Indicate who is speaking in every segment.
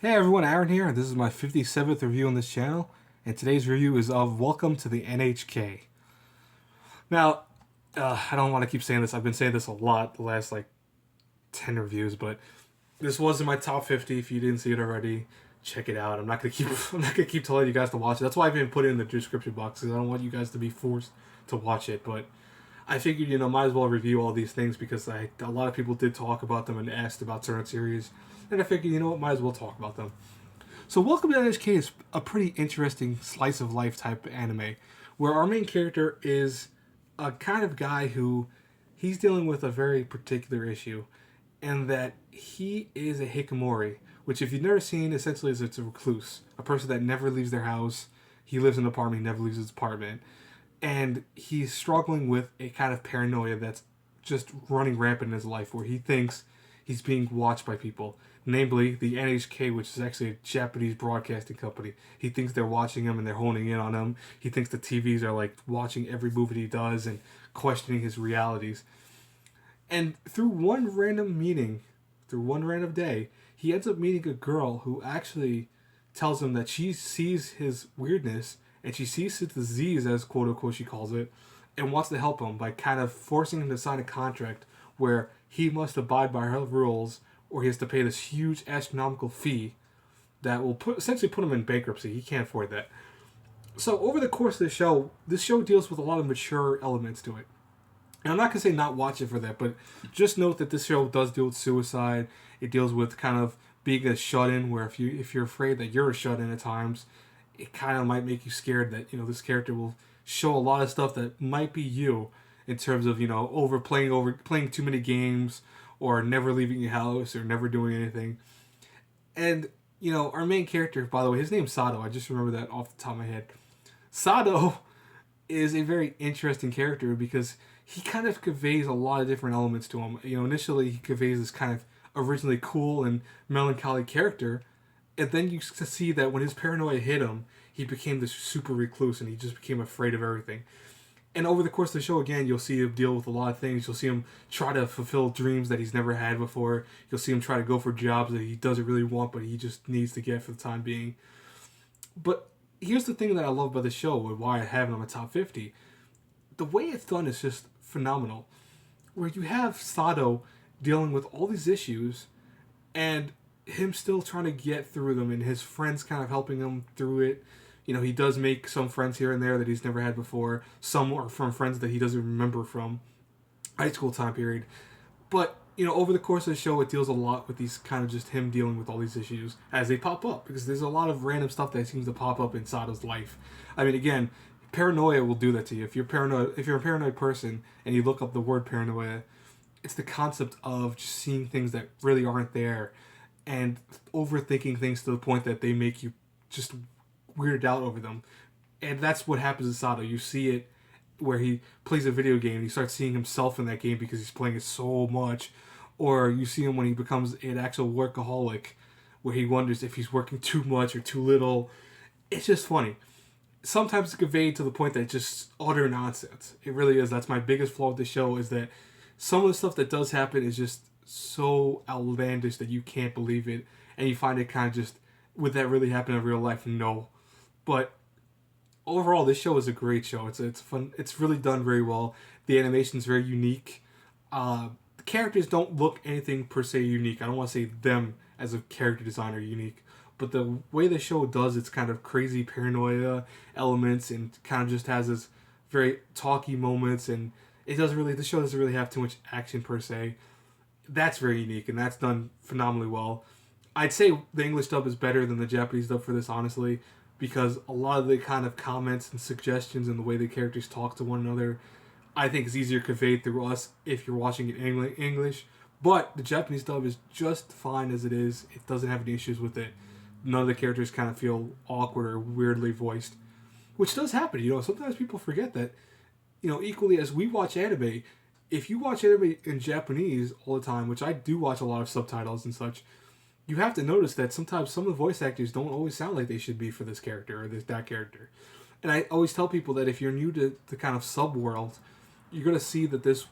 Speaker 1: Hey everyone, Aaron here. This is my 57th review on this channel, and today's review is of Welcome to the N.H.K. Now, I don't want to keep saying this. I've been saying this a lot the last 10 reviews, but this was in my top 50. If you didn't see it already, check it out. I'm not gonna keep telling you guys to watch it. That's why I didn't put it in the description box, because I don't want you guys to be forced to watch it. But I figured, might as well review all these things because a lot of people did talk about them and asked about certain series. And I figured, might as well talk about them. So Welcome to NHK is a pretty interesting slice of life type anime, where our main character is a kind of guy who he's dealing with a very particular issue, and that he is a hikkikmori, which if you've never seen, essentially is it's a recluse, a person that never leaves their house. He lives in an apartment, he never leaves his apartment, and he's struggling with a kind of paranoia that's just running rampant in his life, where he thinks he's being watched by people, namely the NHK, which is actually a Japanese broadcasting company. He thinks they're watching him and they're honing in on him. He thinks the TVs are watching every move that he does and questioning his realities. And through one random meeting, through one random day, he ends up meeting a girl who actually tells him that she sees his weirdness and she sees his disease, as quote unquote she calls it, and wants to help him by kind of forcing him to sign a contract where he must abide by her rules, or he has to pay this huge astronomical fee that will essentially put him in bankruptcy. He can't afford that. So over the course of the show, this show deals with a lot of mature elements to it. And I'm not going to say not watch it for that, but just note that this show does deal with suicide. It deals with kind of being a shut-in, where if you're afraid that you're a shut-in at times, it kind of might make you scared that, this character will show a lot of stuff that might be you, in terms of, playing too many games, or never leaving your house, or never doing anything. And, our main character, by the way, his name's Sato. I just remember that off the top of my head. Sato is a very interesting character because he kind of conveys a lot of different elements to him. Initially he conveys this kind of originally cool and melancholy character, and then you see that when his paranoia hit him, he became this super recluse and he just became afraid of everything. And over the course of the show, again, you'll see him deal with a lot of things. You'll see him try to fulfill dreams that he's never had before. You'll see him try to go for jobs that he doesn't really want, but he just needs to get for the time being. But here's the thing that I love about the show and why I have it on my top 50. The way it's done is just phenomenal. Where you have Sato dealing with all these issues and him still trying to get through them, and his friends kind of helping him through it. He does make some friends here and there that he's never had before. Some are from friends that he doesn't remember from high school time period. But, over the course of the show, it deals a lot with these kind of just him dealing with all these issues as they pop up. Because there's a lot of random stuff that seems to pop up in Sato's life. I mean, again, paranoia will do that to you. If you're a paranoid person and you look up the word paranoia, it's the concept of just seeing things that really aren't there and overthinking things to the point that they make you just weirded out over them. And that's what happens to Sato. You see it where he plays a video game and he starts seeing himself in that game because he's playing it so much. Or you see him when he becomes an actual workaholic, where he wonders if he's working too much or too little. It's just funny. Sometimes it's conveyed to the point that it's just utter nonsense. It really is. That's my biggest flaw with the show, is that some of the stuff that does happen is just so outlandish that you can't believe it. And you find it kind of just, would that really happen in real life? No. But overall, this show is a great show. It's fun. It's really done very well. The animation is very unique. The characters don't look anything per se unique. I don't want to say them as a character designer unique, but the way the show does its kind of crazy paranoia elements and kind of just has this very talky moments, and the show doesn't really have too much action per se. That's very unique, and that's done phenomenally well. I'd say the English dub is better than the Japanese dub for this, honestly, because a lot of the kind of comments and suggestions and the way the characters talk to one another, I think is easier conveyed through us if you're watching it in English. But the Japanese dub is just fine as it is. It doesn't have any issues with it. None of the characters kind of feel awkward or weirdly voiced, which does happen. Sometimes people forget that, equally as we watch anime, if you watch anime in Japanese all the time, which I do watch a lot of subtitles and such, you have to notice that sometimes some of the voice actors don't always sound like they should be for this character or that character. And I always tell people that if you're new to the kind of sub-world, you're going to see that this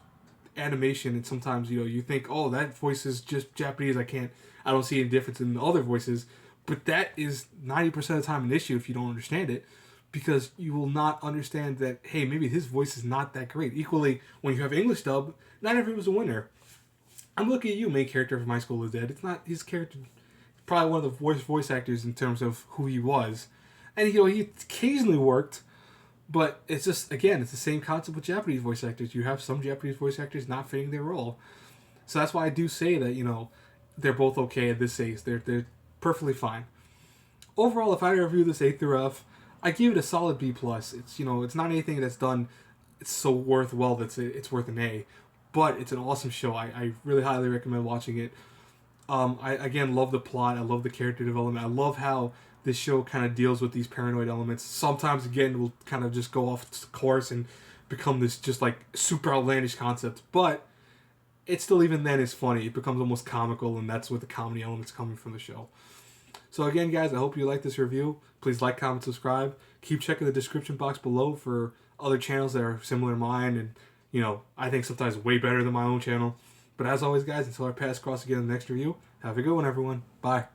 Speaker 1: animation, and sometimes, you think, oh, that voice is just Japanese, I don't see any difference in the other voices. But that is 90% of the time an issue if you don't understand it, because you will not understand that, hey, maybe his voice is not that great. Equally, when you have English dub, not everyone's a winner. I'm looking at you, main character from My School is Dead. It's not his character, probably one of the worst voice actors in terms of who he was. And, he occasionally worked, but it's just, again, it's the same concept with Japanese voice actors. You have some Japanese voice actors not fitting their role. So that's why I do say that, they're both okay at this age. They're perfectly fine. Overall, if I review this A through F, I give it a solid B plus. It's not anything that's done it's so worthwhile that it's worth an A, but it's an awesome show. I really highly recommend watching it. I again love the plot. I love the character development. I love how this show kind of deals with these paranoid elements. Sometimes again will kind of just go off course and become this just like super outlandish concept, but it still even then is funny. It becomes almost comical, and that's what the comedy elements coming from the show. So again, guys, I hope you like this review. Please like, comment, subscribe. Keep checking the description box below for other channels that are similar to mine, and I think sometimes way better than my own channel. But as always, guys, until our paths cross again in the next review, have a good one, everyone. Bye.